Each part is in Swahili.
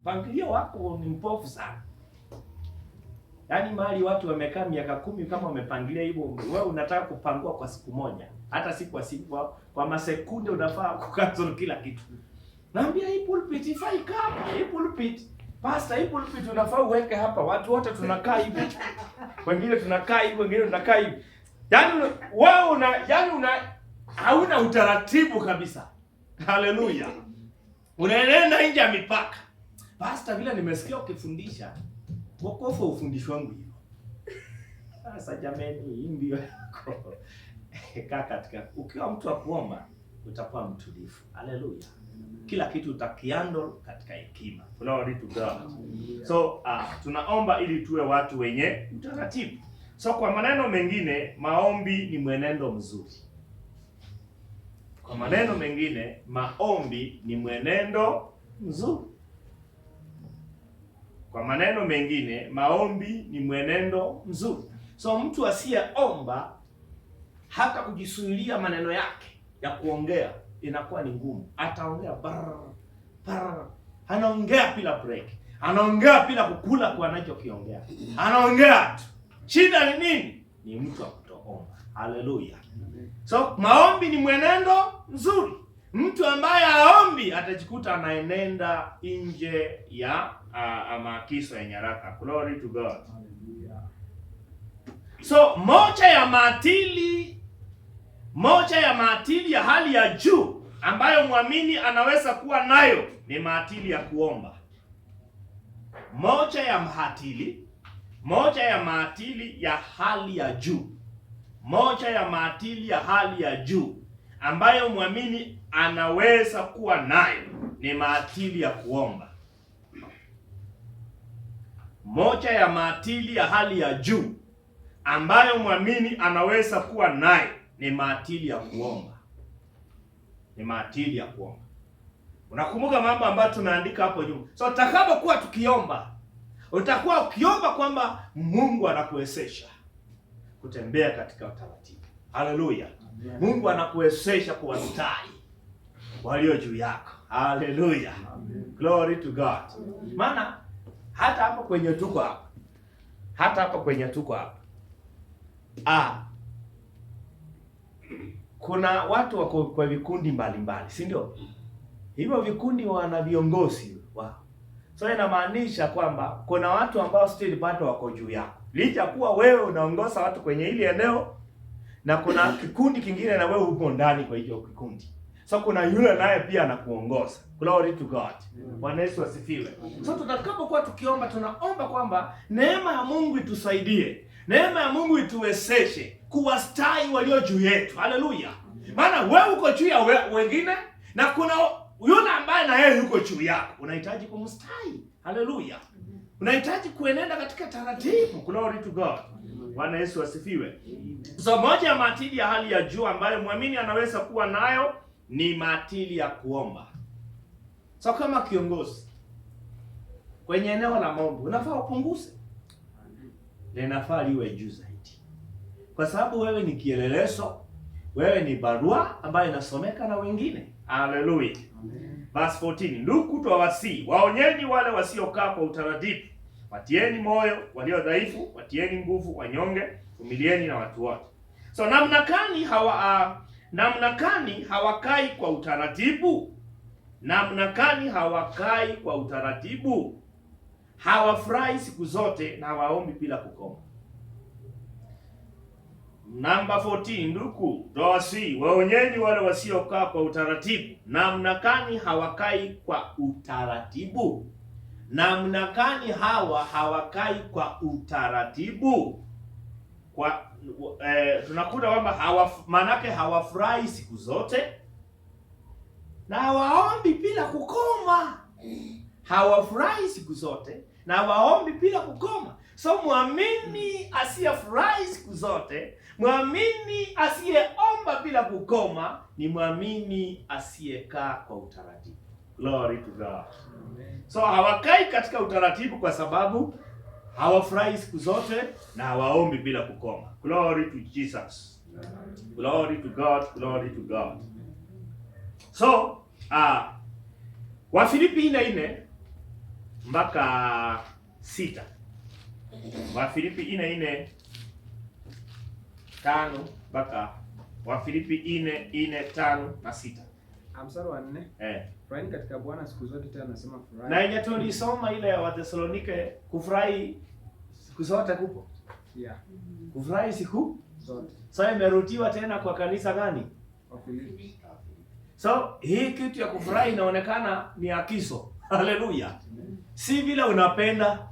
Mpangilio wako ni mpofu sana. Yaani mahali watu wamekaa miaka 10 kama wamepangilia hivyo, wewe unataka kupangua kwa siku moja, hata si kwa siku, kwa masekunde unafaa kucancel kila kitu. Naambia hii pulpit ifai kama hii pulpit. Pastor, hii pulpit unafaa uweke hapa. Watu wote tunakaa hivi. Wengine tunakaa hivi, wengine tunakaa hivi. Yaani wewe hauna utaratibu kabisa. Haleluya. Unaenda nje ya mipaka. Pastor, vile nimesikia ukifundisha, wokovu ufundishwa wangu hiyo. Sasa jameni, hii ndio yako. Kaa katika, ukiwa mtu wa kuomba utakuwa mtulivu. Haleluya. Kila kitu utakihandle katika hekima. Glory to God. So tunaomba ili tuwe watu wenye utaratibu. So kwa maneno mengine, maombi ni mwenendo mzuri. Kwa maneno mengine, maombi ni mwenendo mzuri. Kwa maneno mengine, maombi ni mwenendo mzuri. So mtu asiyeomba hata kujisuilia maneno yake ya kuongea inakuwa ni ngumu. Ataongea anaongea bila break. Anaongea bila kukula kwa anachokiongea. Anaongea tu. Shida ni nini? Ni mtu wa kutoomba. Haleluya. So maombi ni mwenendo mzuri. Mtu ambaye haombi atajikuta anaenenda nje ya maagizo ya nyaraka. Glory to God. So moja ya maadili ya hali ya juu ambayo mwamini anaweza kuwa nayo ni maadili ya kuomba. Moja ya maadili ya hali ya juu. Moja ya maadili ya hali ya juu ambayo mwamini anaweza kuwa nayo ni maadili ya kuomba. Moja ya maadili ya hali ya juu ambayo mwamini anaweza kuwa nayo ni maadili ya kuomba. Ni maadili ya kuomba. Unakumbuka mambo ambayo tumeandika hapo nyuma. So utakapokuwa tukiomba, utakuwa ukiomba kwamba Mungu anakuwezesha kutembea katika utaratibu. Haleluya. Mungu anakuwezesha kuwatai walio juu yako. Haleluya. Glory to God. Maana hata hapo kwenye tuko hapa. Kuna watu wako kwa vikundi mbalimbali, si ndio? Hivyo vikundi wana viongozi wao. So inamaanisha kwamba kuna watu ambao still bado wako juu yako. Licha kuwa wewe unaongoza watu kwenye ile eneo na kuna kikundi kingine na wewe upo ndani kwa hiyo kikundi. So kuna yule naye pia anakuongoza. Glory to God. Bwana Yesu asifiwe. So tutakapokuwa tukiomba, tunaomba kwamba neema ya Mungu itusaidie. Neema ya Mungu ituwezeshe kuwastai walio juu yetu. Haleluya. Maana wewe uko juu ya wengine na kuna yule ambaye na yeye yuko juu yako. Unahitaji kumstai. Haleluya. Unahitaji kuenenda katika taratibu. Glory to God. Bwana Yesu asifiwe. So moja ya maadili ya hali ya juu ambayo mwamini anaweza kuwa nayo ni maadili ya kuomba. So kama kiongozi kwenye eneo la maombi, unafaa upunguze. Na inafaa liwe juu zaidi. Kwa sababu wewe ni kielelezo, wewe ni barua ambayo inasomeka na wengine. Haleluya. Verse 14. Ndugu, twawasihi, waonyeni wale wasiokaa kwa utaratibu. Watieni moyo walio dhaifu, watieni nguvu wanyonge, vumilieni na watu wote. So namna gani hawakai kwa utaratibu? Namna gani hawakai kwa utaratibu? Hawafurahi siku zote na hawaombi bila kukoma. Number 14. Ndugu, twawasihi, waonyeni wale wasiokaa kwa utaratibu. Namna gani hawakai kwa utaratibu? Namna gani hawakai kwa utaratibu? Tunakuta kwamba manake hawafurahi siku zote na hawaombi bila kukoma. Hawafurahi siku zote na hawaombi bila kukoma. So mwamini asiyefurahi siku zote, mwamini asiyeomba bila kukoma ni mwamini asiyekaa kwa utaratibu. Glory to God. So hawakai katika utaratibu kwa sababu hawafurahi siku zote na hawaombi bila kukoma. Glory to Jesus. Glory to God. Glory to God. So Wafilipi 4:4 mpaka 6. Wafilipi 4:5 mpaka Wafilipi 4:5 na 6. Mstari wa 4. Furahini katika Bwana siku zote, tena nasema furahi. Na yenye tulisoma ile ya Wathesalonike, kufurahi siku zote kupo. Yeah. Kufurahi siku zote. Sasa imerutiwa tena kwa kanisa gani? Wafilipi. So hii kitu ya kufurahi inaonekana ni akiso. Haleluya. Si vile unapenda.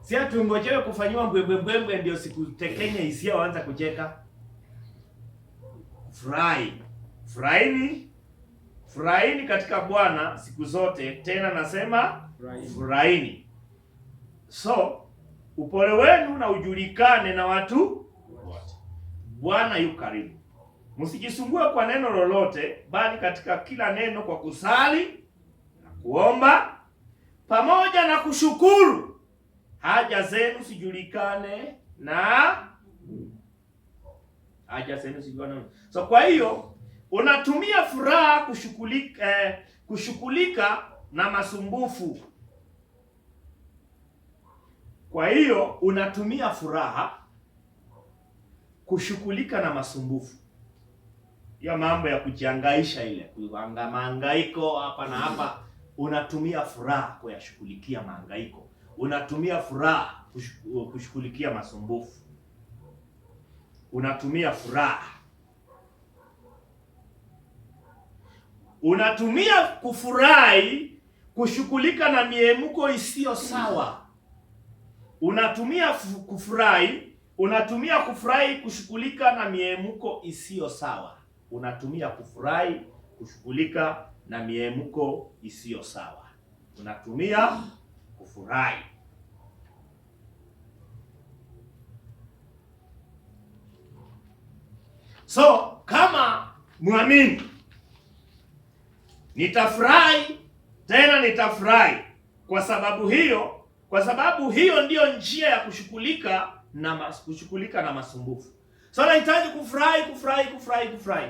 Si atungojewe kufanyiwa mbwembwe ndio siku tekenye hisia waanza kucheka. Furahi. Furahini katika Bwana siku zote, tena nasema furahini. So upole wenu na ujulikane na watu wote. Bwana yu karibu. Msijisumbue kwa neno lolote, bali katika kila neno kwa kusali na kuomba pamoja na kushukuru haja zenu sijulikane na So kwa hiyo unatumia furaha kushughulika na masumbufu. Kwa hiyo unatumia furaha kushughulika na masumbufu. Ya mambo ya kujihangaisha ile, mahangaiko hapa na hapa, unatumia furaha kuyashughulikia mahangaiko. Unatumia furaha kushughulikia masumbufu. Unatumia furaha. Unatumia kufurahi kushughulika na miemuko isiyo sawa. Unatumia kufurahi kushughulika na miemuko isiyo sawa. Unatumia kufurahi kushughulika na miemuko isiyo sawa. Unatumia kufurahi. So kama muamini, nitafurahi tena nitafurahi kwa sababu hiyo ndiyo njia ya kushughulika na masumbufu. So nahitaji kufurahi.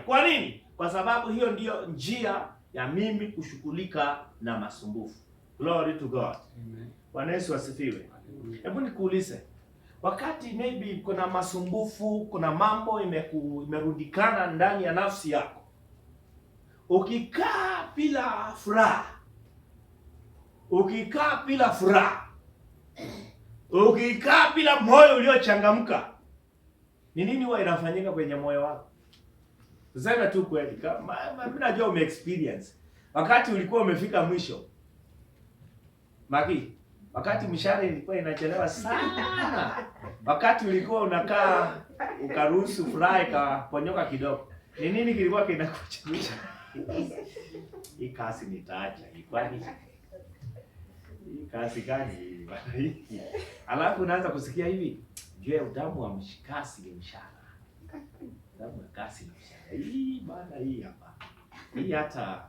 Kwa nini? Kwa sababu hiyo ndiyo njia ya mimi kushughulika na masumbufu. Glory to God. Amen. Bwana Yesu asifiwe. Hebu nikuulize, wakati maybe kuna masumbufu, kuna mambo imerundikana ndani ya nafsi yako, ukikaa bila furaha, ukikaa bila moyo uliochangamka, ni nini huwa inafanyika kwenye moyo wako? Sasa tu kweli, mimi najua umeexperience wakati ulikuwa umefika mwisho. Maki, wakati mshahara ilikuwa inachelewa sana, wakati ulikuwa unakaa ukaruhusu furaha ikaponyoka kidogo, ni nini kilikuwa kinakuchangusha? Hii kasi nitaacha. Kwani hii kasi gani? Alafu unaanza kusikia hivi, je, utamu wa mshikasi ni mshahara. Utamu wa kasi ni mshahara. Hii bana, hii hapa. Hii hata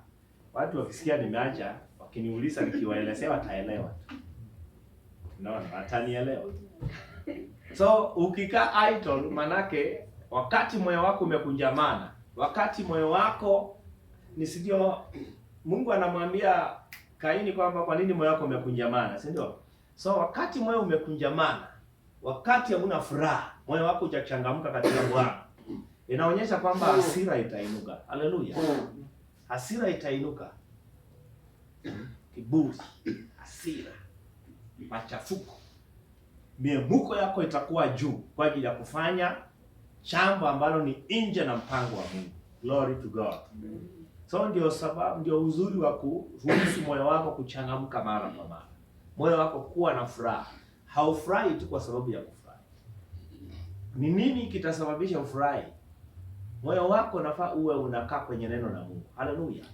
watu wakisikia nimeacha, wakiniuliza nikiwaelezea wataelewa. Unaona, watanielewa. So ukikaa idle, manake wakati moyo wako umekunjamana, wakati moyo wako nisidio, Mungu anamwambia Kaini kwamba kwa nini moyo wako umekunjamana, si ndio? So wakati moyo umekunjamana, wakati hauna furaha, moyo wako hujachangamka katika Bwana, inaonyesha kwamba hasira itainuka. Haleluya. Hasira itainuka. Kiburi, hasira, machafuko, miemuko yako itakuwa juu kwa ajili ya kufanya jambo ambalo ni nje na mpango wa Mungu. Glory to God. So ndio uzuri wa kuruhusu moyo wako kuchangamka mara kwa mara. Moyo wako kuwa na furaha. Haufurahi tu kwa sababu ya kufurahi. Ni nini kitasababisha ufurahi? Moyo wako nafaa uwe unakaa kwenye neno la Mungu. Haleluya.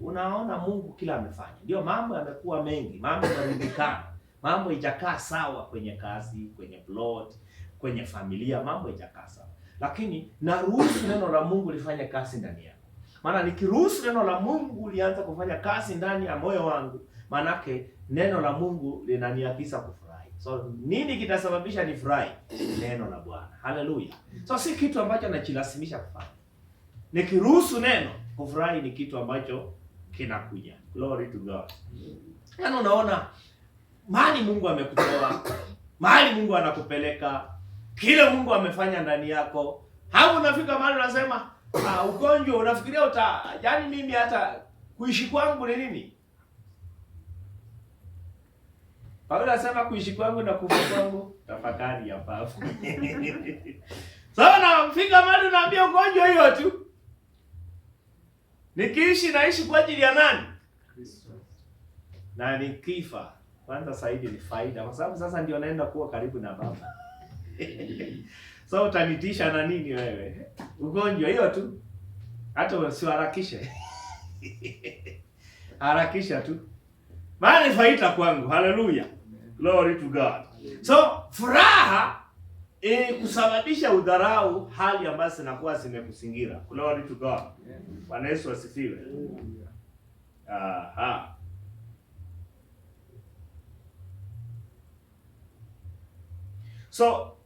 Unaona Mungu kila amefanya. Ndio mambo yamekuwa mengi, mambo yamerundikana. Mambo haijakaa sawa kwenye kazi, kwenye plot, kwenye familia, mambo haijakaa sawa. Lakini naruhusu neno la Mungu lifanye kazi ndani yako. Maana nikiruhusu neno la Mungu lianza kufanya kazi ndani ya moyo wangu, manake neno la Mungu linaniagiza kufurahi. So nini kitasababisha nifurahi? Neno la Bwana. Haleluya. So si kitu ambacho najilazimisha kufanya. Nikiruhusu neno, kufurahi ni kitu ambacho kinakuja. Glory to God. Yaani unaona mahali Mungu amekutoa, mahali Mungu anakupeleka, kile Mungu amefanya ndani yako. Hapo unafika mahali unasema, ugonjwa unafikiria yaani mimi hata kuishi kwangu ni nini? Paulo anasema kuishi kwangu na kufa kwangu tafakari hapa. Sasa nafika mahali unaambia ugonjwa hiyo tu. Nikiishi naishi kwa ajili ya nani? Kristo. Na nikifa kwanza zaidi ni faida, kwa sababu sasa ndio naenda kuwa karibu na Baba. So utanitisha na nini wewe? Ugonjwa hiyo tu. Hata usiharakishe. Harakisha tu. Maana ni faida kwangu. Hallelujah. Glory to God. So furaha kusababisha udharau hali ambazo zinakuwa zimekuzingira. Glory to God. Bwana Yesu asifiwe. Aha. So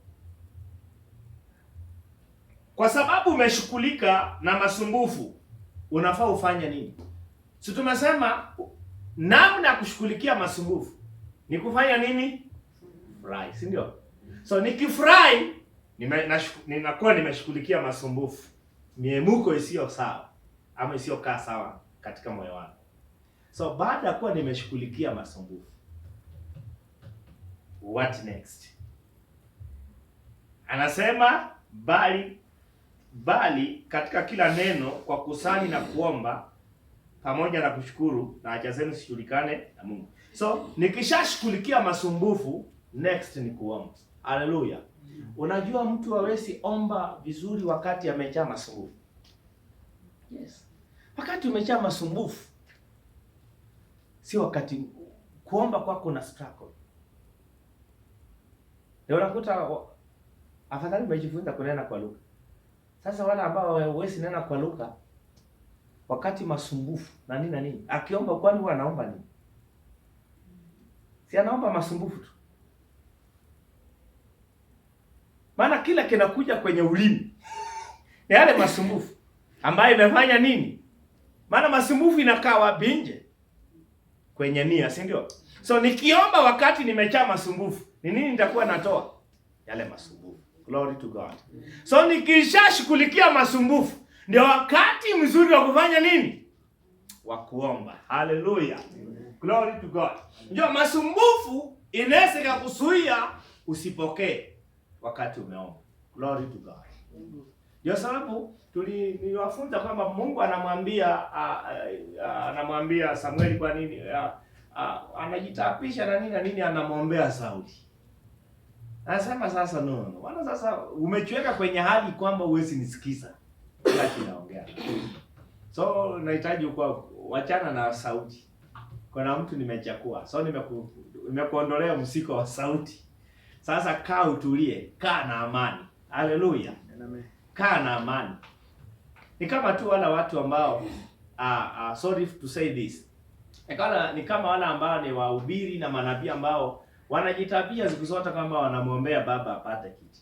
kwa sababu umeshughulika na masumbufu, unafaa ufanye nini? Si tumesema namna ya kushughulikia masumbufu ni kufanya nini? Furahi, si ndio? So nikifurahi ninakuwa nimeshughulikia masumbufu, miemuko isiyo sawa ama isiyokaa sawa katika moyo wangu. So baada ya kuwa nimeshughulikia masumbufu, what next? Anasema bali katika kila neno kwa kusali na kuomba pamoja na kushukuru na haja zenu zisijulikane na Mungu. So nikishashughulikia masumbufu, next ni kuomba. Haleluya. Unajua mtu hawezi omba vizuri wakati amejaa masumbufu. Yes. Wakati umejaa masumbufu, si wakati kuomba kwako na struggle. Ndio unakuta afadhali umejifunza kunena kwa lugha. Sasa wale ambao hawezi nena kwa lugha wakati masumbufu na nini, akiomba kwani huwa anaomba nini? Si anaomba masumbufu tu. Maana kila kinakuja kwenye ulimi ni yale masumbufu ambayo imefanya nini? Maana masumbufu inakaa wapi? Nje kwenye nia, si ndio? So nikiomba wakati nimejaa masumbufu, ni nini nitakuwa natoa? Yale masumbufu. Glory to God. So nikishashughulikia masumbufu, ndio wakati mzuri wa kufanya nini? Wa kuomba. Hallelujah. Glory to God. Ndio masumbufu inaweza kukuzuia usipokee wakati umeomba. Glory to God. Ndio sababu niliwafunza kwamba Mungu anamwambia Samueli kwa nini anajitapisha na nini anamwombea Sauli. Anasema sasa no. Wana sasa umechueka kwenye hali kwamba huwezi nisikiza wakati naongea. So nahitaji wachana na sauti. Kuna mtu nimechakua. So nimekuondolea msiko wa sauti. Sasa kaa utulie, kaa na amani. Haleluya. Amen. Kaa na amani. Ni kama tu wala watu ambao sorry to say this. Ni kama wala ambao ni wahubiri na manabii ambao wanajitabia siku zote kama wanamwombea baba apate kiti.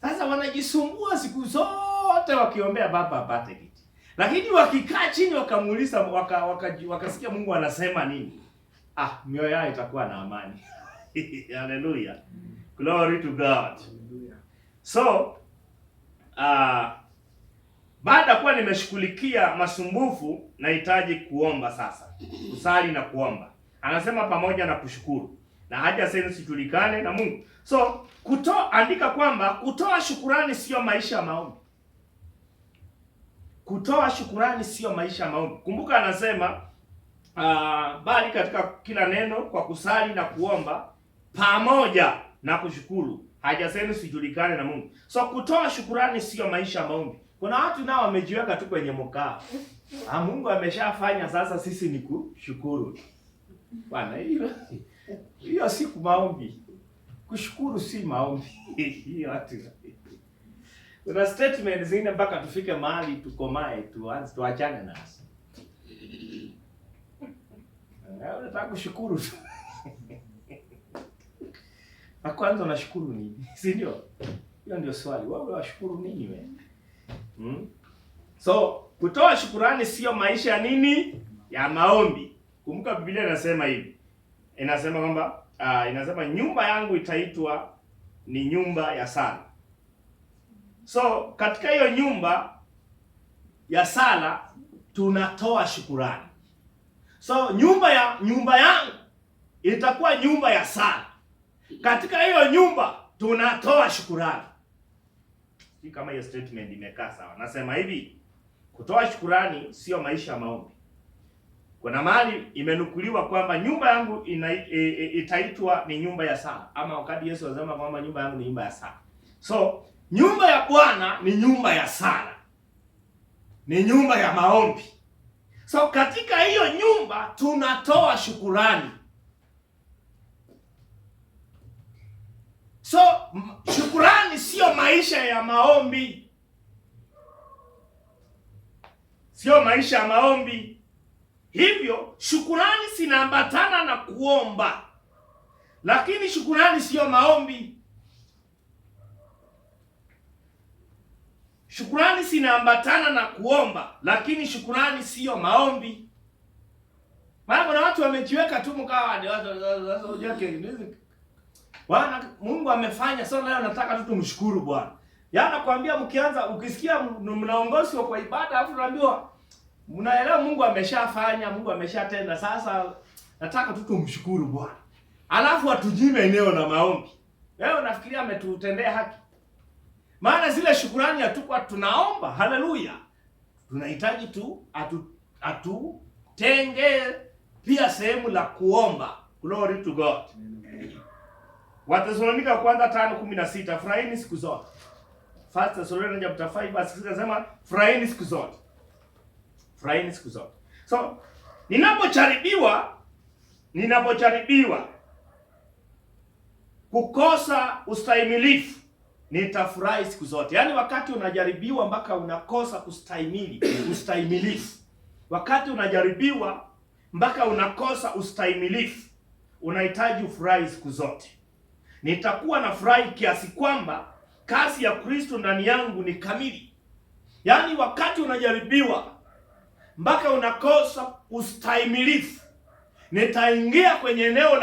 Sasa wanajisumbua siku zote wakiombea baba apate kiti. Lakini wakikaa chini wakamuuliza wakasikia Mungu anasema nini? Mioyo yao itakuwa na amani. Hallelujah. Glory to God. So baada kuwa nimeshughulikia masumbufu, nahitaji kuomba sasa. Kusali na kuomba. Anasema pamoja na kushukuru. Na haja zenu zijulikane na Mungu. So andika kwamba kutoa shukurani sio maisha ya maombi. Kutoa shukurani sio maisha ya maombi. Kumbuka anasema bali katika kila neno kwa kusali na kuomba pamoja na kushukuru haja zenu zijulikane na Mungu. So kutoa shukurani sio maisha ya maombi. Kuna watu nao wamejiweka tu kwenye mkaa. Mungu ameshafanya, sasa sisi ni kushukuru. Bwana, hiyo si maombi. Kushukuru si maombi. Hiyo hata. Kuna statement zingine mpaka tufike mahali tukomae tuachane nazo. Nataka kushukuru. Kwanza unashukuru nini? Si ndio? Hiyo ndio swali. Wewe unashukuru nini wewe? So, kutoa shukurani sio maisha ya nini? Ya maombi. Kumbuka Biblia inasema hivi. inasema kwamba inasema nyumba yangu itaitwa ni nyumba ya sala. So katika hiyo nyumba ya sala tunatoa shukurani. So nyumba yangu itakuwa nyumba ya sala. Katika hiyo nyumba tunatoa shukurani. Si kama hiyo statement imekaa sawa. Nasema hivi, kutoa shukurani sio maisha ya maombi. Kuna mahali imenukuliwa kwamba nyumba yangu itaitwa ni nyumba ya sala, ama wakati Yesu alisema kwamba nyumba yangu ni nyumba ya sala. So nyumba ya Bwana ni nyumba ya sala, ni nyumba ya maombi. So katika hiyo nyumba tunatoa shukurani. So shukurani sio maisha ya maombi, sio maisha ya maombi. Hivyo shukurani zinaambatana na kuomba, lakini shukurani sio maombi. Shukurani zinaambatana na kuomba, lakini shukurani sio maombi. Maana kuna watu wamejiweka tu mkawa Bwana Mungu amefanya, so leo nataka tu tumshukuru Bwana. Yaani nakwambia, ukisikia mnaongozwa kwa ibada afu unaambiwa mnaelewa Mungu ameshafanya, Mungu ameshatenda, sasa nataka tu tumshukuru Bwana. Alafu atujime eneo na maombi. Wewe unafikiria ametutendea haki? Maana zile shukurani hatukuwa tunaomba. Haleluya. Tunahitaji tu atutenge pia sehemu la kuomba. Glory to God. Wathesalonika kwanza 5:16, furahini siku zote. First Thessalonians chapter 5 verse 6 inasema furahini siku zote. Furahini siku zote. So, ninapojaribiwa kukosa ustahimilifu, nitafurahi siku zote. Yaani wakati unajaribiwa mpaka unakosa ustahimilifu. Wakati unajaribiwa mpaka unakosa ustahimilifu, unahitaji ufurahi siku zote. Nitakuwa na furahi kiasi kwamba kazi ya Kristo ndani yangu ni kamili. Yaani wakati unajaribiwa mpaka unakosa ustahimilifu, nitaingia kwenye eneo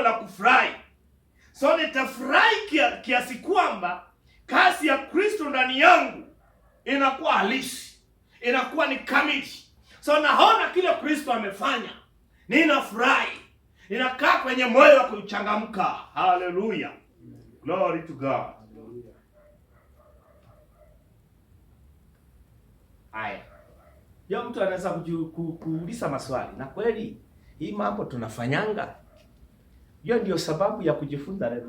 la kufurahi. So nitafurahi kiasi kwamba kazi ya Kristo ndani yangu inakuwa halisi, inakuwa ni kamili. So naona kile Kristo amefanya, ninafurahi, ninakaa kwenye moyo wa kuchangamka. Hallelujah, glory to God. Haya, ndio mtu anaweza kuuliza maswali, na kweli hii mambo tunafanyanga. Hiyo ndio sababu ya kujifunza neno.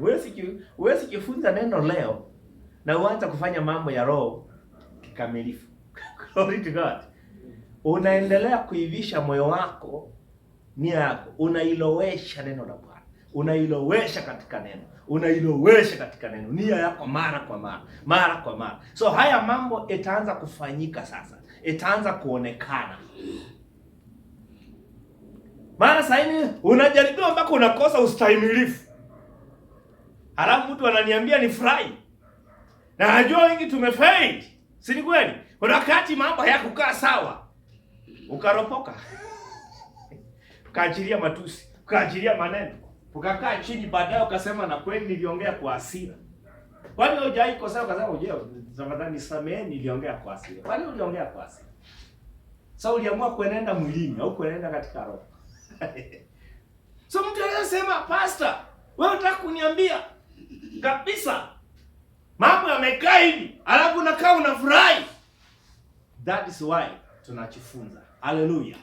Huwezi kujifunza neno leo na uanze kufanya mambo ya roho kikamilifu. Glory to God. Unaendelea kuivisha moyo wako, nia yako, unailowesha neno la Bwana. Unailowesha katika neno. Nia yako mara kwa mara. So haya mambo itaanza kufanyika sasa. Itaanza kuonekana. Maana sasa hivi unajaribiwa mpaka unakosa ustahimilifu. Halafu mtu ananiambia ni furahi. Na najua wengi tumefail. Si ni kweli? Kuna wakati mambo hayakukaa sawa, ukaropoka. Ukaachilia matusi, ukaachilia maneno. Ukakaa chini baadaye ukasema na kweli niliongea kwa hasira. Kwani hujai kosa ukasema tafadhali nisamehe, niliongea kwa hasira. Kwani uliongea kwa hasira? Sasa uliamua kuenenda mwilini au kuenenda katika roho. So mtu anasema, "Pastor, wewe unataka kuniambia kabisa mambo yamekaa hivi, alafu unakaa unafurahi?" That is why tunajifunza. Hallelujah.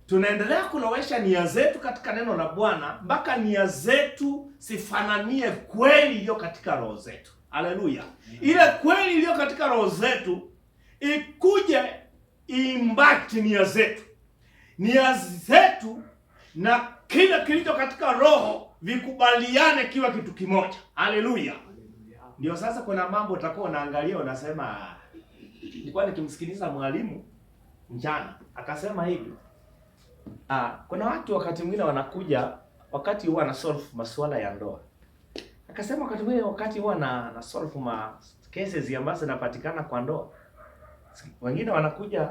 Tunaendelea kulowesha nia zetu katika neno la Bwana mpaka nia zetu sifananie kweli iliyo katika roho zetu. Hallelujah. Ile kweli iliyo katika roho zetu ikuje impact nia zetu. Nia zetu na kile kilicho katika roho vikubaliane kiwa kitu kimoja. Hallelujah. Ndio sasa kuna mambo utakuwa unaangalia unasema, nilikuwa nikimsikiliza mwalimu mjana akasema hivi. Kuna watu wakati mwingine wanakuja wakati huwa na solve masuala ya ndoa. Akasema wakati mwingine wakati huwa na solve cases ambazo zinapatikana kwa ndoa. Wengine wanakuja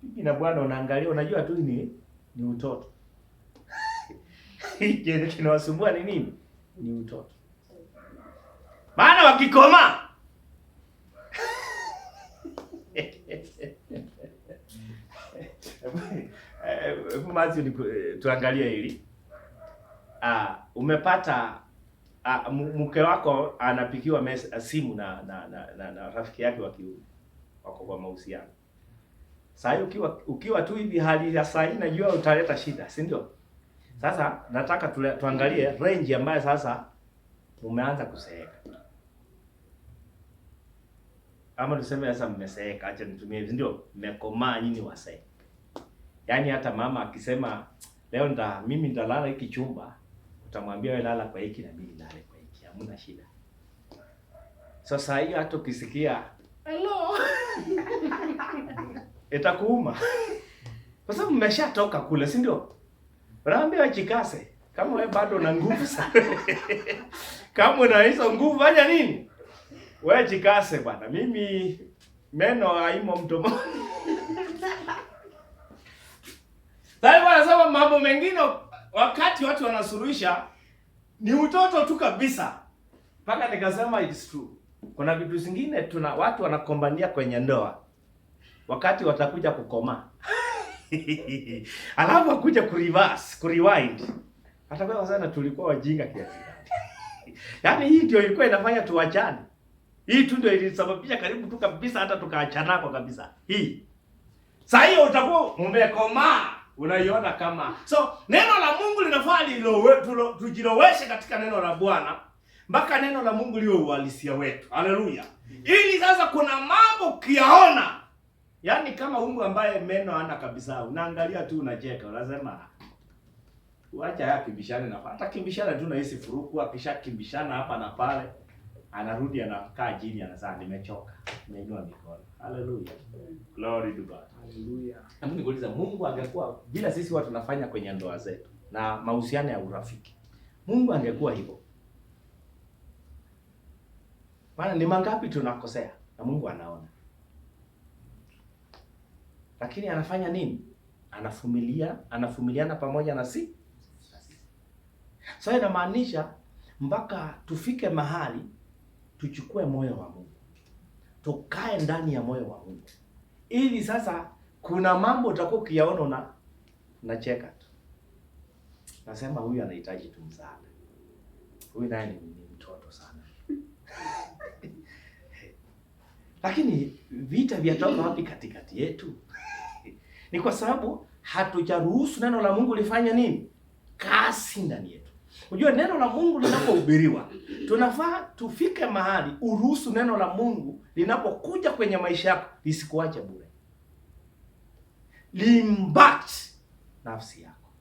bibi na bwana, unaangalia unajua tu ni Ni utoto. Kile kinawasumbua ni nini? Ni utoto. Maana wakikoma Mazi, tuangalie hili. Umepata mke wako anapikiwa simu na rafiki yake wako kwa mahusiano. Sasa ukiwa tu hivi hali ya saa hii najua utaleta shida, si ndio? Sasa nataka tuangalie range ambayo sasa umeanza kuseeka. Ama tuseme sasa mmeseeka, acha nitumie hivi, ndio mmekomaa nyinyi wasee. Yaani hata mama akisema leo mimi nitalala hiki chumba, utamwambia wewe lala kwa hiki na mimi nilale kwa hiki, hamna shida. Sasa hiyo hata ukisikia hello itakuuma. Kwa sababu mmeshatoka kule, si ndio? Unaambia wachikase kama wewe bado una nguvu sana. Kama una hizo nguvu fanya nini? Wewe jikase bwana. Mimi meno haimo mdomoni. Sasa wanasema mambo mengine wakati watu wanasuluhisha ni utoto tu kabisa. Mpaka nikasema it's true. Kuna vitu zingine watu wanakombania kwenye ndoa. Wakati watakuja kukoma. Alafu akuja kurewind. Hata kwa sana tulikuwa wajinga kiasi gani. Yaani hii ndio ilikuwa inafanya tuachane. Hii tu ndio ilisababisha karibu tu kabisa hata tukaachana kwa kabisa. Hii. Sasa hiyo utakuwa umekomaa, unaiona kama. So neno la Mungu linafaa tujiloweshe katika neno la Bwana mpaka neno la Mungu liwe uhalisia wetu. Haleluya. Ili sasa kuna mambo kiaona. Yaani kama Mungu ambaye meno hana kabisa, unaangalia tu unacheka, unasema uacha yake kimbishane na hata kimbishana tu na hisi furuku, akishakimbishana hapa na pale, anarudi anakaa chini anasema nimechoka. Nimeinua mikono. Haleluya. Glory to God. Haleluya. Na Mungu nikuuliza, Mungu angekuwa bila sisi watu tunafanya kwenye ndoa zetu na mahusiano ya urafiki. Mungu angekuwa hivyo. Maana ni mangapi tunakosea na Mungu anaona. Lakini anafanya nini? Anavumiliana pamoja na sisi. Sasa inamaanisha mpaka tufike mahali tuchukue moyo wa Mungu. Tukae ndani ya moyo wa Mungu. Ili sasa kuna mambo utakuwa ukiyaona unacheka tu. Nasema huyu anahitaji tu msaada. Huyu naye ni mtoto sana. Lakini vita vyatoka wapi katikati yetu? Ni kwa sababu hatujaruhusu neno la Mungu lifanye nini? Kasi ndani yetu. Unajua neno la Mungu linapohubiriwa, tunafaa tufike mahali uruhusu neno la Mungu linapokuja kwenye maisha yako lisikuache bure. Limbat nafsi yako.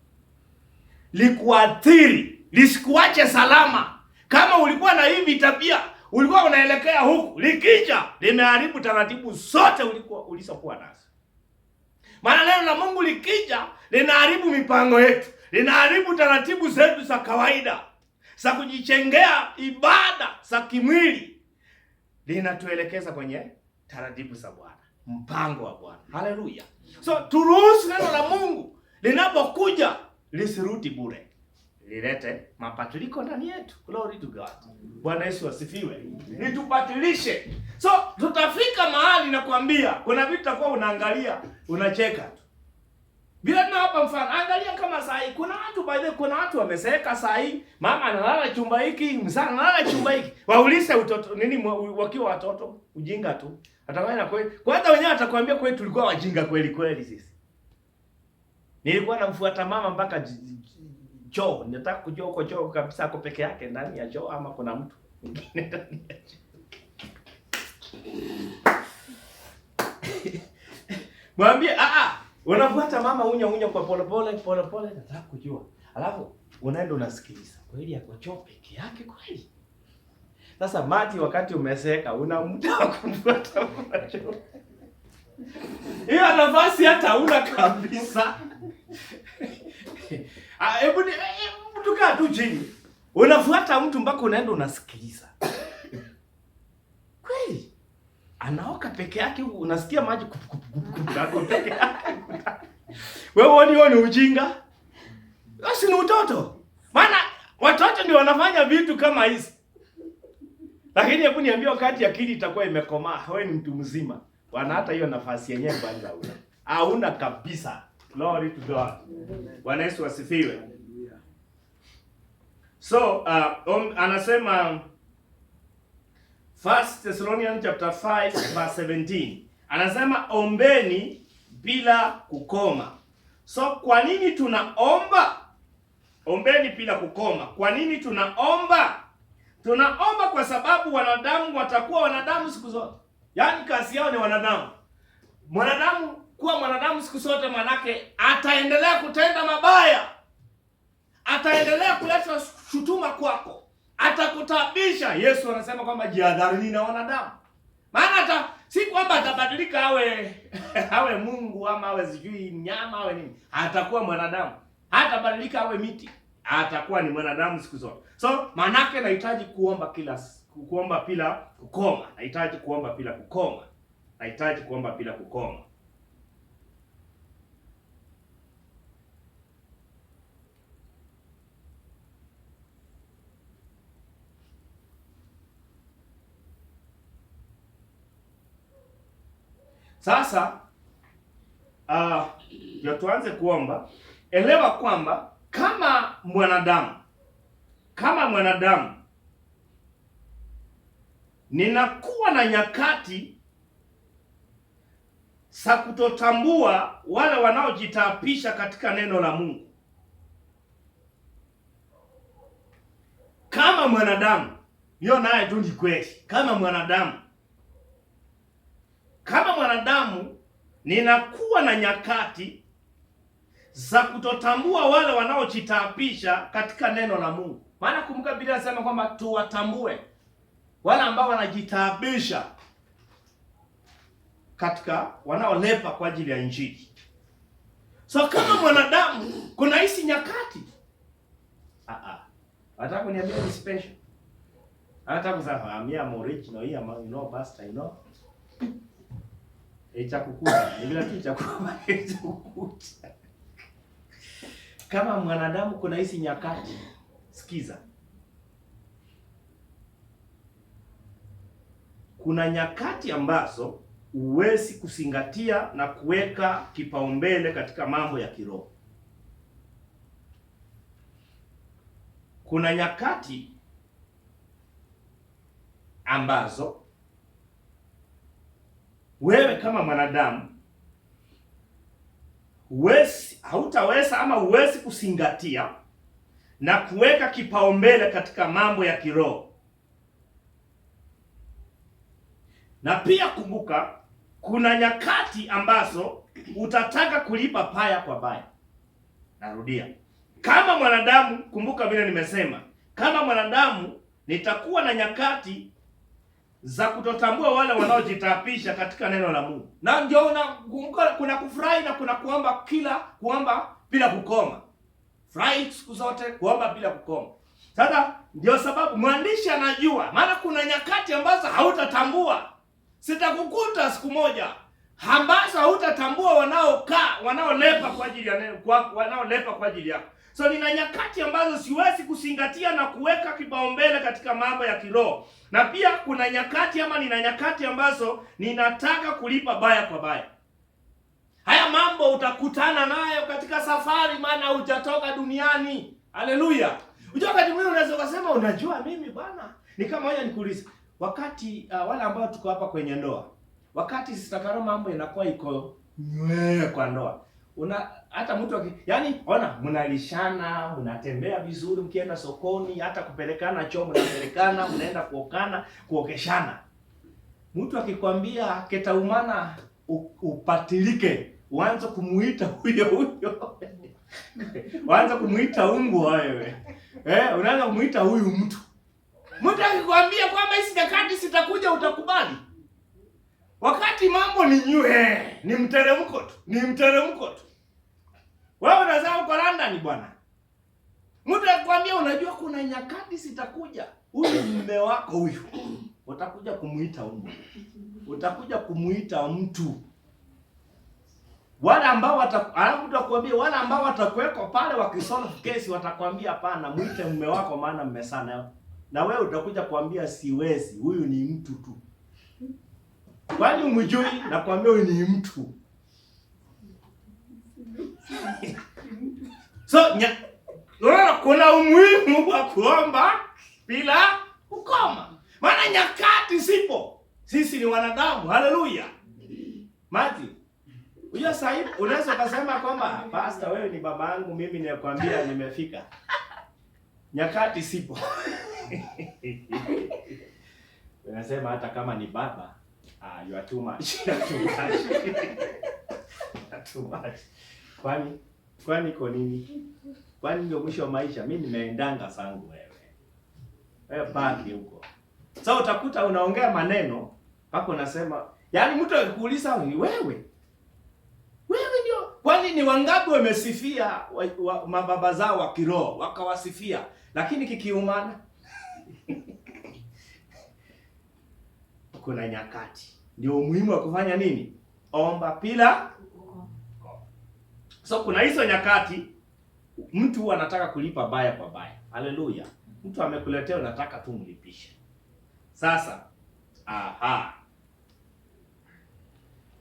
Likuathiri, lisikuache salama. Kama ulikuwa na hivi tabia, ulikuwa unaelekea huku, likija limeharibu taratibu zote ulizokuwa nazo. Maana neno la Mungu likija linaharibu mipango yetu, linaharibu taratibu zetu za kawaida za kujichengea ibada za kimwili, linatuelekeza kwenye taratibu za Bwana, mpango wa Bwana. Haleluya. So turuhusu neno la Mungu linapokuja lisirudi bure, lilete mabadiliko ndani yetu. Glory to God. Bwana Yesu asifiwe. Litubadilishe. So tutafika mahali na kuambia kuna vitu takuwa unaangalia unacheka tu. Bila na hapa mfano, angalia kama saa hii kuna watu wameseeka saa hii, mama analala chumba hiki, msana analala chumba hiki. Waulize utoto nini wakiwa watoto, ujinga tu. Atakwambia kweli. Kwanza wenyewe atakwambia kweli tulikuwa wajinga kweli kweli sisi. Nilikuwa namfuata mama mpaka choo, nataka kujua uko choo kabisa ako peke yake ndani ya choo ama kuna mtu mwingine ndani ya choo. Mwambie unafuata mama unya kwa pole nataka kujua. Alafu unaenda unasikiliza. Kweli yako choo peke yake kweli? Sasa mati wakati umeseka una muda wa kumfuata mama choo. Hiyo nafasi hata huna kabisa. Hebu tukaa tu chini. Unafuata mtu mpaka unaenda unasikiliza. Kweli? Anaoka peke yake, unasikia maji kupu peke yake. Wewe ni ujinga? Basi ni utoto. Maana watoto ndio wanafanya vitu kama hizi. Lakini hebu niambie, wakati akili itakuwa imekomaa, wewe ni mtu mzima. Bwana, hata hiyo nafasi yenyewe kwanza huna. Hauna kabisa. Glory to God. Bwana Yesu asifiwe. So, anasema 1 Thessalonians chapter 5 verse 17. Anasema ombeni bila kukoma. So, kwa nini tunaomba? Ombeni bila kukoma. Kwa nini tunaomba? Tunaomba kwa sababu wanadamu watakuwa wanadamu siku zote. Yaani kazi yao ni wanadamu. Mwanadamu kuwa mwanadamu siku zote, manake ataendelea kutenda mabaya. Ataendelea kuleta shutuma kwako. Atakutabisha. Yesu anasema kwamba jihadharini na wanadamu. Maana hata si kwamba atabadilika awe Mungu ama awe sijui mnyama awe nini. Atakuwa mwanadamu. Hatabadilika awe miti. Atakuwa ni mwanadamu siku zote. So manake nahitaji kuomba bila kukoma. Nahitaji kuomba bila kukoma. Nahitaji kuomba bila kukoma. Sasa ndio tuanze kuomba. Elewa kwamba kama mwanadamu ninakuwa na nyakati za kutotambua wale wanaojitaapisha katika neno la Mungu. Kama mwanadamu, hiyo naye tu ni kweli. Kama mwanadamu ninakuwa na nyakati za kutotambua wale wanaojitaapisha katika neno la Mungu. Maana kumbuka Biblia inasema kwamba tuwatambue wale ambao wanajitaabisha katika wanaolepa kwa ajili ya Injili. So kama mwanadamu kuna hizi nyakati. Hata kuniambia ni special. Hata kusema I'm original here, you know, pastor, you know. Chakukuta, ni bila tu chakukuta. Kama mwanadamu kuna hizi nyakati, sikiza. Kuna nyakati ambazo huwezi kuzingatia na kuweka kipaumbele katika mambo ya kiroho. Kuna nyakati ambazo wewe kama mwanadamu hautaweza ama huwezi kuzingatia na kuweka kipaumbele katika mambo ya kiroho. Na pia kumbuka, kuna nyakati ambazo utataka kulipa baya kwa baya. Narudia. Kama mwanadamu, kumbuka vile nimesema, kama mwanadamu nitakuwa na nyakati za kutotambua wale wanaojitapisha katika neno la Mungu. Na ndio kuna kufurahi na kuna kuomba bila kukoma. Furahi siku zote, kuomba bila kukoma. Sasa ndio sababu mwandishi anajua, maana kuna nyakati ambazo hautatambua. Sitakukuta siku moja ambazo hautatambua wanaolepa kwa ajili ya neno, wanaolepa kwa ajili yako. So nina nyakati ambazo siwezi kuzingatia na kuweka kipaumbele katika mambo ya kiroho. Na pia kuna nyakati nina nyakati ambazo ninataka kulipa baya kwa baya. Haya mambo utakutana nayo katika safari, maana hujatoka duniani. Haleluya. Unajua wakati mwingine unaweza kusema unajua mimi bwana. Ni kama moja nikuulize. Wakati wale ambao tuko hapa kwenye ndoa. Wakati sitakaro mambo inakuwa iko kwa ndoa. Hata mtu ona mnalishana, mnatembea vizuri, mkienda sokoni, hata kupelekana choo mnapelekana, mnaenda kuokeshana. Mtu akikwambia ketaumana upatilike, uanze kumuita huyo. Uanze kumuita umbwa wewe. Unaanza kumuita huyu mtu. Mtu akikwambia kwamba hizi nyakati sitakuja, utakubali? Wakati mambo ni ni mteremko tu. Wewe unazaa uko London bwana. Mtu akikwambia unajua kuna nyakati sitakuja, huyu mume wako huyu, utakuja kumuita umbwa. Utakuja kumuita mtu. Wale ambao utakwambia wale ambao watakuweko pale wakisolve case watakwambia hapana, mwite mume wako maana mmesana. Na wewe utakuja kuambia siwezi, huyu ni mtu tu. Kwani umjui? Nakwambia huyu ni mtu. So kuna umuhimu wa kuomba bila kukoma. Maana nyakati zipo. Sisi ni wanadamu. Haleluya. Mati. Unajua sasa unaweza kusema kwamba pastor wewe ni baba yangu, mimi ninakwambia nimefika. Nyakati zipo. Unasema hata kama ni baba, you are too much. Too much. Kwani kwa nini? Kwani ndio mwisho wa maisha? Mimi nimeendanga sangu wewe. Wewe baki huko. Sasa utakuta unaongea maneno mpaka unasema, yaani mtu akikuuliza wewe ndio. Kwani ni wangapi wamesifia mababa zao wa kiroho, wakawasifia, lakini kikiumana? Kuna nyakati. Ndio umuhimu wa kufanya nini? Omba bila. So kuna hizo nyakati mtu anataka kulipa baya kwa baya. Haleluya. Mtu amekuletea unataka tu mlipishe. Sasa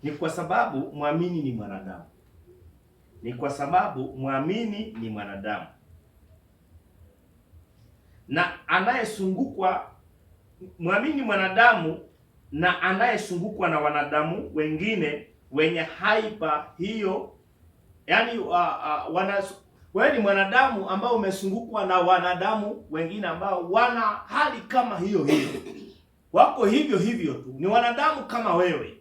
ni kwa sababu muamini ni mwanadamu. Na anayesungukwa muamini mwanadamu na anayesungukwa na wanadamu wengine wenye haiba hiyo. Yaani wewe ni mwanadamu ambao umesungukwa na wanadamu wengine ambao wana hali kama hiyo. Wako hivyo tu. Ni wanadamu kama wewe.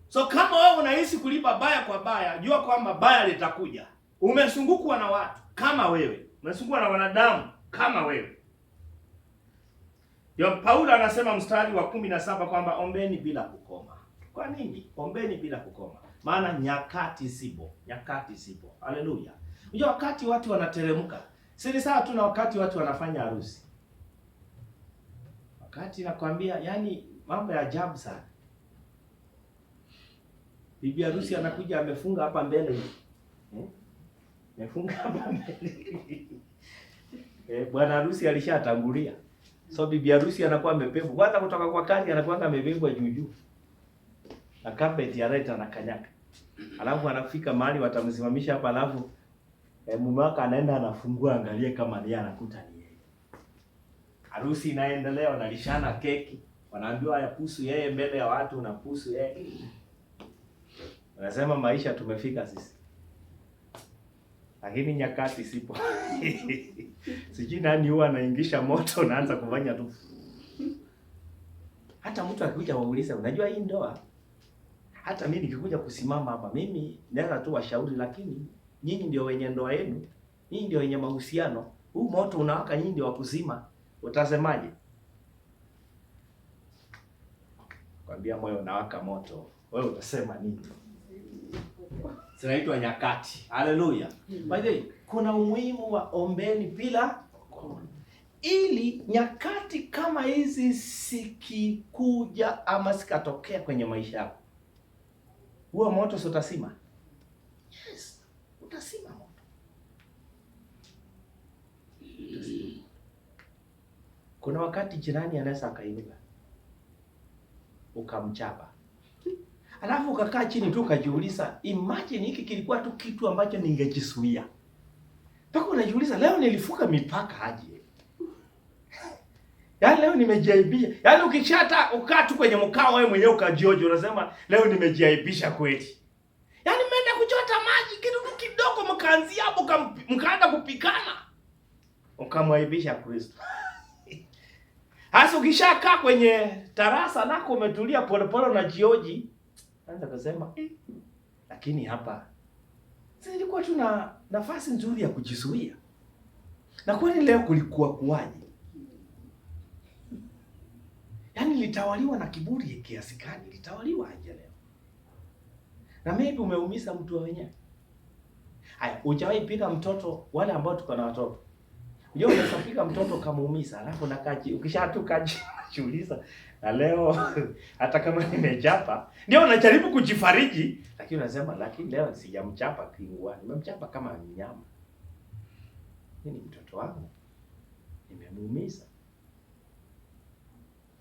So kama wewe unahisi kulipa baya kwa baya, jua kwamba baya litakuja. Umesungukwa na watu kama wewe. Umesungukwa na wanadamu kama wewe. Ndio Paulo anasema mstari wa 17 kwamba ombeni bila kukoma. Kwa nini? Ombeni bila kukoma. Maana nyakati zipo. Haleluya. Unajua wakati watu wanateremka, si sawa tu na wakati watu wanafanya harusi. Wakati nakwambia, yani mambo ya ajabu sana. Bibi harusi anakuja amefunga hapa mbele. Amefunga hapa mbele. Bwana harusi alishatangulia. So bibi harusi anakuwa amebebwa. Kwanza kutoka kwa kani anakuwa amebebwa juu. Na carpet ya reta na kanyaka. Alafu anafika mahali watamsimamisha hapa, alafu mume wake anaenda anafungua, angalie kama yeye anakuta ni yeye. Harusi inaendelea, wanalishana keki. Wanaambiwa yapusu yeye mbele ya watu, unapusu yeye. Wanasema maisha tumefika sisi. Lakini nyakati sipo. Sijui nani huwa anaingisha moto naanza kufanya tu. Hata mtu akikuja wauliza, unajua hii ndoa? Hata mimi nikikuja kusimama hapa, mimi naweza tu washauri, lakini nyinyi ndio wenye ndoa yenu. Nyinyi ndio wenye mahusiano. Huu moto unawaka, nyinyi ndio wa kuzima. Utasemaje? Kwambia moyo unawaka moto. Wewe utasema nini? Zinaitwa nyakati. Haleluya. By the way, kuna umuhimu wa ombeni bila kukoma. Ili nyakati kama hizi sikikuja ama sikatokea kwenye maisha yako, huo moto si utasima? Yes, utasima moto. Kuna wakati jirani anaweza akainuka ukamchapa, alafu ukakaa chini tu ukajiuliza, imagine hiki kilikuwa tu kitu ambacho ningejisuia. Mpaka unajiuliza, leo nilifuka mipaka aje? Yaani leo nimejiaibisha. Yaani ukishata ukaa tu kwenye mkao wewe mwenyewe ukajioje, unasema leo nimejiaibisha kweli. Yaani mmeenda kuchota maji kitu kidogo, mkaanzia hapo mkaanza kupikana, ukamwaibisha Kristo. Hasa ukishakaa kwenye tarasa nako umetulia polepole na jioji, anza kusema lakini hapa sasa ilikuwa tu na nafasi nzuri ya kujisuia. Na kwani leo kulikuwa kuwaje? Yaani litawaliwa na kiburi kiasi gani? Litawaliwa aje leo? Na maybe umeumiza mtu wenyewe. Haya, hujawahi piga mtoto, wale ambao tuko na watoto. Ndio unasafika mtoto kamuumiza, alafu ukishatuka jiuliza, na leo hata kama nimechapa, ndio unajaribu kujifariji, lakini unasema lakini leo sijamchapa kingwa, nimemchapa kama mnyama. Ni mtoto wangu nimemuumiza.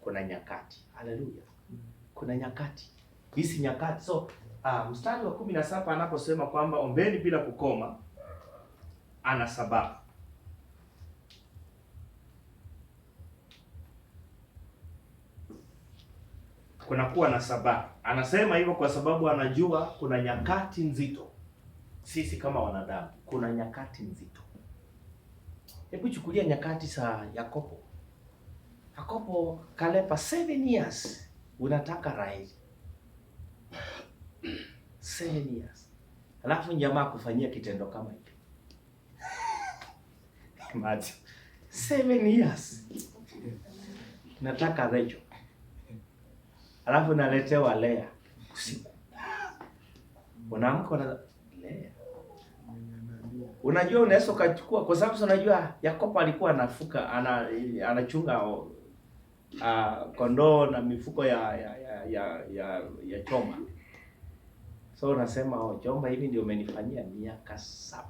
Kuna nyakati, haleluya, kuna nyakati, hizi nyakati. So mstari wa 17 anaposema kwamba ombeni bila kukoma, ana sababu. Kunakuwa na sababu. Anasema hivyo kwa sababu anajua kuna nyakati nzito. Sisi kama wanadamu kuna nyakati nzito. Hebu chukulia nyakati za Yakobo. Yakobo kalepa 7 years. Unataka rais. 7 years. Alafu jamaa kufanyia kitendo kama hicho. Mati. 7 years. Nataka Rachel. Alafu naletewa Lea usiku. Unaamka na Lea. Unajua unaweza ukachukua kwa sababu unajua Yakobo alikuwa anafuka anachunga kondoo na mifuko ya choma. So unasema chomba hivi ndio umenifanyia miaka 7.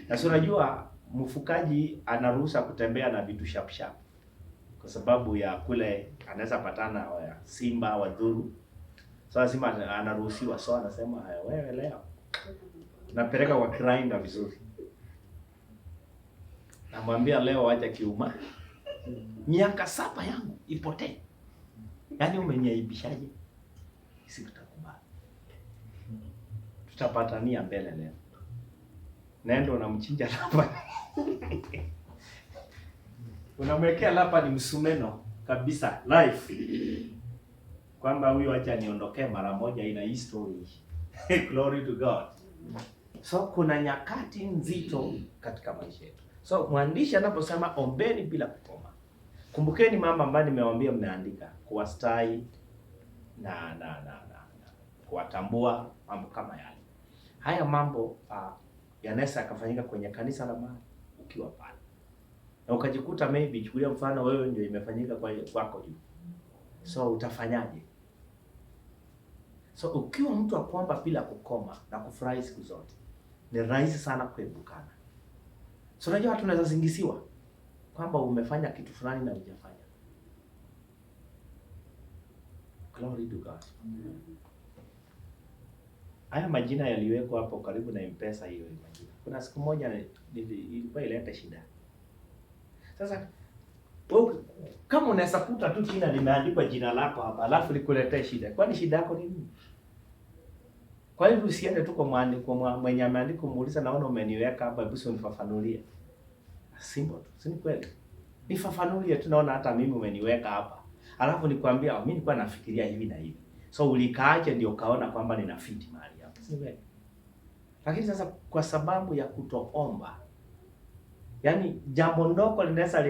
Na so unajua mfukaji anaruhusa kutembea na vitu sharp sharp. Kwa sababu ya kule anaweza patana simba wadhuru. So lazima anaruhusiwa. So anasema wewe leo napeleka kwa grinder vizuri. Namwambia leo acha kiuma. Miaka 7 yangu ipotee. Yaani umeniaibishaje? Sikutakubali. Tutapatania mbele leo. Nenda unamchinja hapa. Unamwekea lapa ni msumeno kabisa life. Kwamba huyu acha niondokee mara moja ina history. Glory to God. So kuna nyakati nzito katika maisha yetu. So mwandishi anaposema ombeni bila kukoma. Kumbukeni mama ambaye nimewaambia mmeandika kuwastai na kuwatambua mambo kama yale. Haya mambo yanaweza kufanyika kwenye kanisa la mahali ukiwa pale. Na ukajikuta maybe chukulia mfano wewe ndio imefanyika kwako juu. So utafanyaje? So ukiwa mtu wa kuomba bila kukoma na kufurahi siku zote, ni rahisi sana kuepukana. So unajua watu wanaweza zingisiwa kwamba umefanya kitu fulani na hujafanya. Glory to God. Haya majina yaliwekwa hapo karibu na M-Pesa hiyo majina. Kuna siku moja ilikuwa ileta shida. Sasa kama unaweza kuta tu jina limeandikwa jina lako hapa, alafu likuletee shida. Kwani shida yako ni nini? Kwa hivyo usiende tu kwa mwenye ameandika muuliza, naona umeniweka hapa, hebu unifafanulie. Simple tu, si kweli? Nifafanulie tu, naona hata mimi umeniweka hapa. Alafu nikwambia mimi nilikuwa nafikiria hivi na hivi. So ulikaaje ndio kaona kwamba nina fit mahali hapa. Si kweli? Lakini sasa kwa sababu ya kutoomba, yaani jambo ndogo linaweza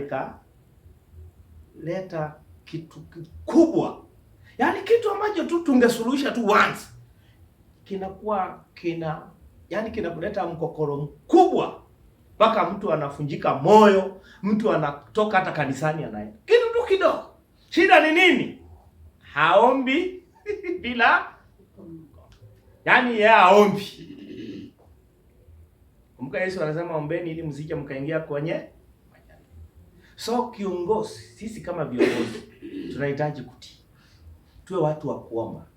leta kitu kikubwa. Yaani kitu ambacho tu tungesuluhisha tu once. Kinakuwa kinakuleta mkokoro mkubwa. Mpaka mtu anafunjika moyo, mtu anatoka hata kanisani anaenda. Kitu tu kidogo. Shida ni nini? Haombi bila, yaani yeye haombi. Kumbuka Yesu anasema ombeni ili msije mkaingia kwenye majaribu. So kiongozi, sisi kama viongozi tunahitaji kutii. Tuwe watu wa kuomba.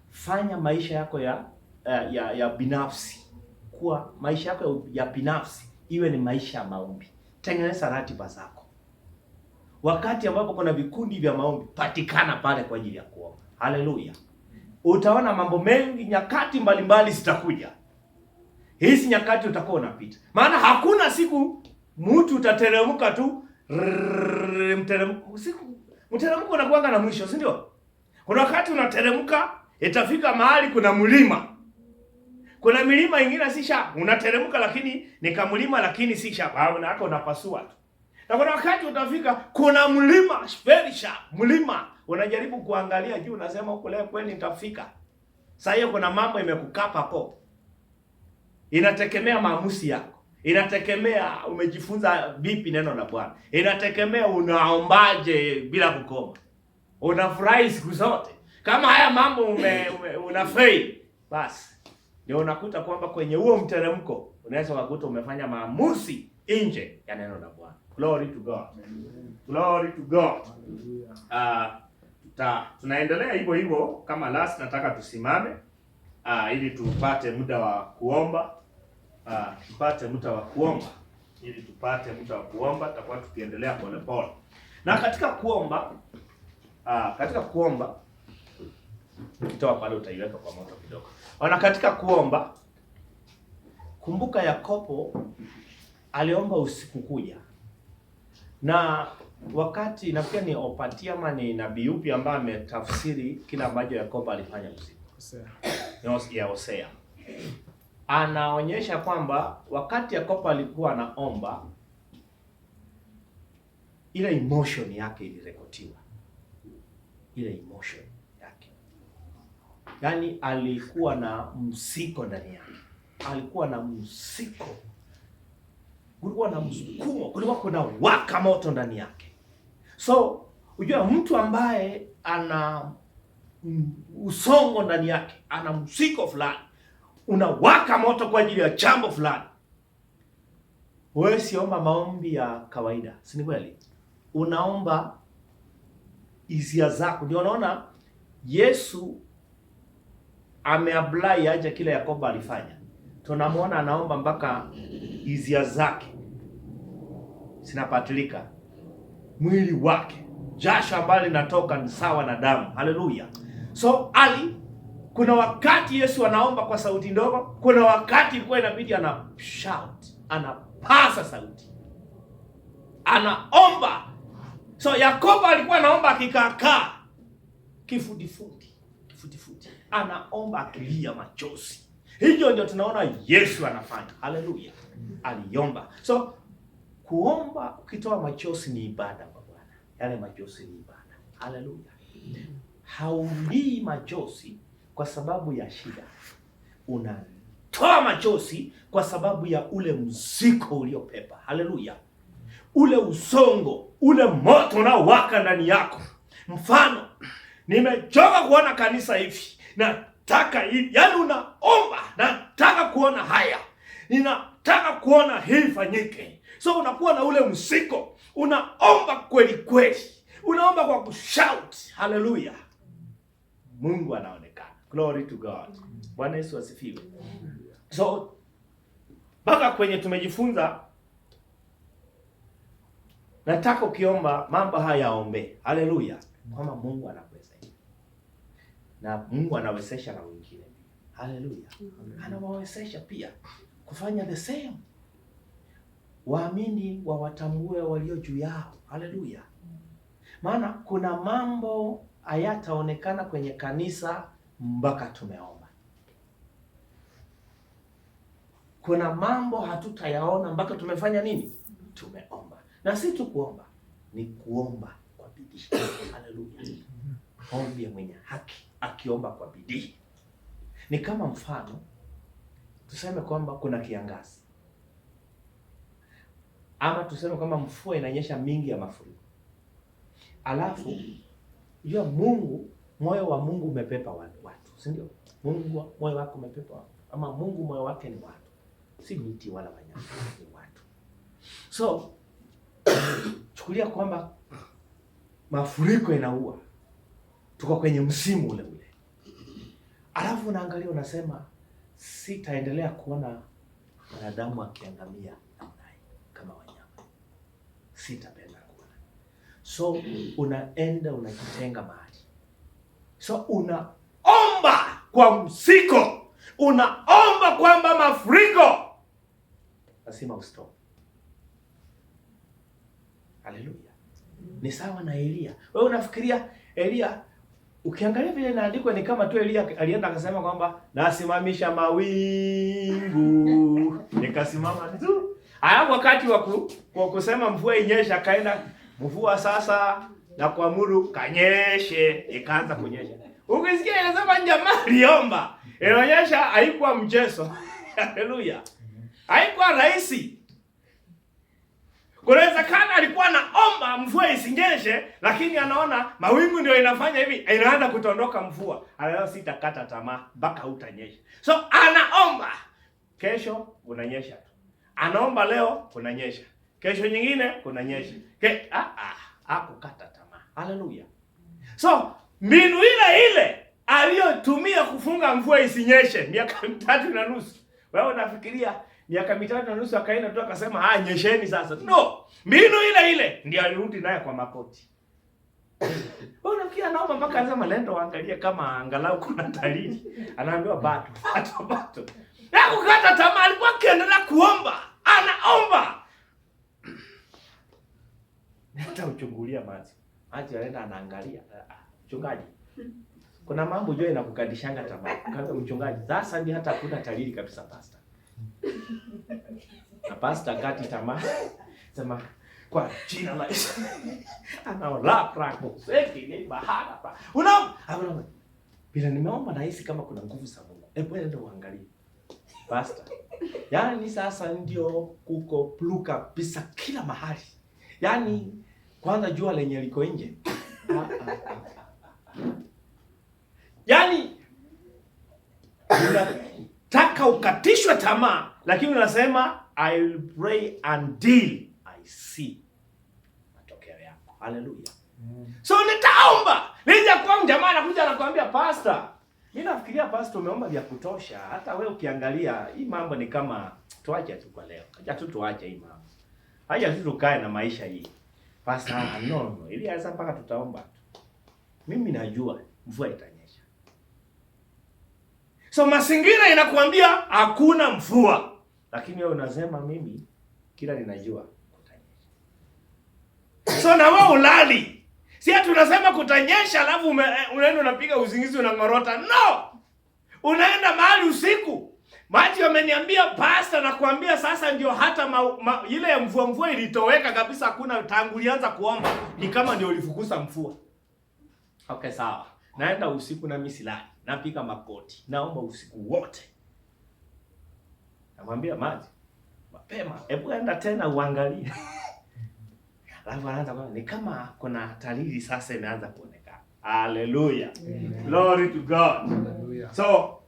Fanya maisha yako ya binafsi kuwa maisha yako ya binafsi iwe ni maisha ya maombi. Tengeneza ratiba zako. Wakati ambapo kuna vikundi vya maombi, patikana pale kwa ajili ya kuomba. Haleluya. Utaona mambo mengi, nyakati mbalimbali zitakuja. Hizi nyakati utakuwa unapita. Maana hakuna siku mtu utateremka tu mteremko unakuwa na mwisho, si ndio? Kuna wakati unateremka, itafika mahali kuna mlima. Kuna milima ingine si sharp, unateremka lakini ni kama mlima lakini si sharp. Na hata unapasua tu. Na kuna wakati utafika kuna mlima very sharp, mlima unajaribu kuangalia juu, unasema huko leo kweli nitafika. Sasa hiyo kuna mambo imekukapa hapo. Inategemea maamuzi yako. Inategemea umejifunza vipi neno la Bwana. Inategemea unaombaje bila kukoma. Unafurahi siku zote. Kama haya mambo unafei, basi ndio unakuta kwamba kwenye huo mteremko unaweza kukuta umefanya maamuzi nje ya neno la Bwana. Glory to God. Glory to God. Tunaendelea hivyo hivyo. Kama last nataka tusimame ili tupate muda wa kuomba. Tutakuwa tukiendelea pole pole. Na katika kuomba ukitoa pale utaiweka kwa moto kidogo. Katika kuomba, kumbuka Yakobo aliomba usiku kuja. Na wakati nafikiri ni Opatia ama ni nabii upi ambaye ametafsiri kila ambacho Yakobo alifanya usiku. Hosea. Anaonyesha kwamba wakati Yakobo alikuwa anaomba, ile emotion yake ilirekodiwa. Ile emotion yake. Yaani alikuwa na msiko ndani yake. Alikuwa na msiko. Kulikuwa na msukumo, kulikuwa kuna waka moto ndani yake. So, unajua mtu ambaye ana usongo ndani yake, ana msiko fulani, unawaka moto kwa ajili ya jambo fulani. Wewe siomba maombi ya kawaida, si ni kweli? Unaomba hisia zako. Ndio unaona Yesu ameapply aje kile Yakobo alifanya. Tunamwona anaomba mpaka hisia zake zinapatilika, mwili wake, jasho ambalo linatoka ni sawa na damu. Haleluya. So kuna wakati Yesu anaomba kwa sauti ndogo, kuna wakati ilikuwa inabidi ana shout, anapasa sauti, anaomba. So Yakobo alikuwa anaomba akikaakaa kifudifudi, anaomba akilia machozi. Hiyo ndio tunaona Yesu anafanya. Haleluya. Aliomba. So kuomba ukitoa machozi ni ibada kwa Bwana. Yale machozi ni ibada. Haleluya. Haulii machozi kwa sababu ya shida. Unatoa machozi kwa sababu ya ule mzigo uliopepa. Haleluya. Ule usongo, ule moto unaowaka ndani yako. Mfano, nimechoka kuona kanisa hivi. Nataka hivi. Yaani unaomba, nataka kuona haya. Ninataka kuona hii fanyike. So unakuwa na ule msiko. Unaomba kweli kweli. Unaomba kwa kushout. Hallelujah. Mungu anaonekana. Glory to God. Bwana Yesu asifiwe. So mpaka kwenye tumejifunza, nataka ukiomba mambo haya yaombe. Hallelujah. Kwamba Mungu anakuwezesha. Na Mungu anawezesha na wengine. Hallelujah. Anawawezesha pia kufanya the same. Waamini wawatambue walio juu yao. Hallelujah. Maana kuna mambo hayataonekana kwenye kanisa mpaka tumeomba. Kuna mambo hatutayaona mpaka tumefanya nini? Tumeomba. Na si tu kuomba, ni kuomba kwa bidii. Hallelujah. Ombi ya mwenye haki akiomba kwa bidii. Ni kama mfano, tuseme kwamba kuna kiangazi. Ama tuseme kwamba mvua inanyesha mingi ya mafuriko. Alafu, unajua Mungu, moyo wa Mungu umepepa watu, si ndio? Mungu moyo wake umepepa watu. Ama Mungu moyo wake ni watu. Si miti wala wanyama, ni watu. So, chukulia kwamba mafuriko inaua. Tuko kwenye msimu ule ule. Alafu unaangalia unasema sitaendelea kuona wanadamu akiangamia namna hii kama wanyama. Sitapenda kuona. So unaenda unajitenga mahali. So unaomba kwa msiko. Unaomba kwamba mafuriko lazima ustop. Haleluya. Ni sawa na Elia. Wewe unafikiria Elia, ukiangalia vile inaandikwa ni kama tu Elia alienda akasema kwamba nasimamisha mawingu nikasimama tu. Haya wakati wa kusema mvua inyesha, kaenda mvua sasa na kuamuru kanyeshe, ikaanza kunyesha. Ukisikia inasema jamaa aliomba, inaonyesha haikuwa mchezo. Haleluya. Haikuwa rahisi. Kunawezekana alikuwa anaomba mvua isinyeshe, lakini anaona mawingu ndio inafanya hivi, inaanza kutondoka mvua. Anaona sitakata tamaa mpaka utanyesha. So anaomba, kesho unanyesha tu. Anaomba leo kunanyesha. Kesho nyingine kunanyesha. Hakukata tamaa. Haleluya. So mbinu ile ile aliyotumia kufunga mvua isinyeshe miaka 3.5. Wewe unafikiria miaka 3.5 akaenda tu akasema nyesheni sasa? No. Mbinu ile ile ndio alirudi naye kwa makoti. Wewe unafikiria naomba mpaka anasema lendo angalie kama angalau kuna dalili. Anaambiwa bado. Hakukata tamaa, alikuwa akiendelea kuomba. Anaomba. Hata uchungulia maji. Maji anaenda anaangalia. Mchungaji, kuna mambo jua inakukadishanga tamaa. Kaza mchungaji, sasa ndio hata hakuna dalili kabisa pastor. Na pastor kati tamaa. Sema kwa jina la Yesu. Anaola prako. Seki ni bahara pa. Unaona? Bila nimeomba na hisi kama kuna nguvu za Mungu. Hebu enda uangalie. Pastor. Yaani sasa ndio kuko pluka pisa kila mahali. Yaani kwanza jua lenye liko nje. Yaani unataka ukatishwe tamaa, lakini unasema I will pray until I see matokeo yako. Haleluya. So nitaomba. Nija kwa jamaa anakuja anakuambia pastor, mimi nafikiria pastor umeomba vya kutosha. Hata wewe ukiangalia hii mambo ni kama tuache tu kwa leo. Acha tu tuache hii mambo. Acha tu tukae na maisha hii. Pastor, no. Ili hasa mpaka tutaomba tu. Mimi najua mvua itanyesha. So mazingira inakuambia hakuna mvua. Lakini wewe unasema mimi kila ninajua kutanyesha. So na wewe ulali. Si ati unasema kutanyesha alafu unaenda unapiga usingizi unangorota. No! Unaenda mahali usiku. Maji wameniambia pastor nakwambia sasa ndio hata ile ya mvua ilitoweka kabisa, hakuna tangu ulianza kuomba. Ni kama ndio ulifukuza mvua. Okay, sawa. Naenda usiku na misilani. Napiga makoti. Naomba usiku wote. Namwambia maji, mapema, hebu enda tena uangalie. Alafu anaanza kwa ni kama kuna dalili sasa imeanza kuonekana. Hallelujah. Glory to God. Hallelujah. So,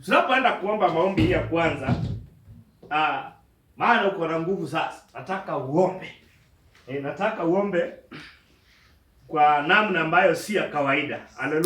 tunapoenda kuomba maombi ya kwanza, maana uko na nguvu sasa. Nataka uombe. Nataka uombe kwa namna ambayo si ya kawaida. Hallelujah.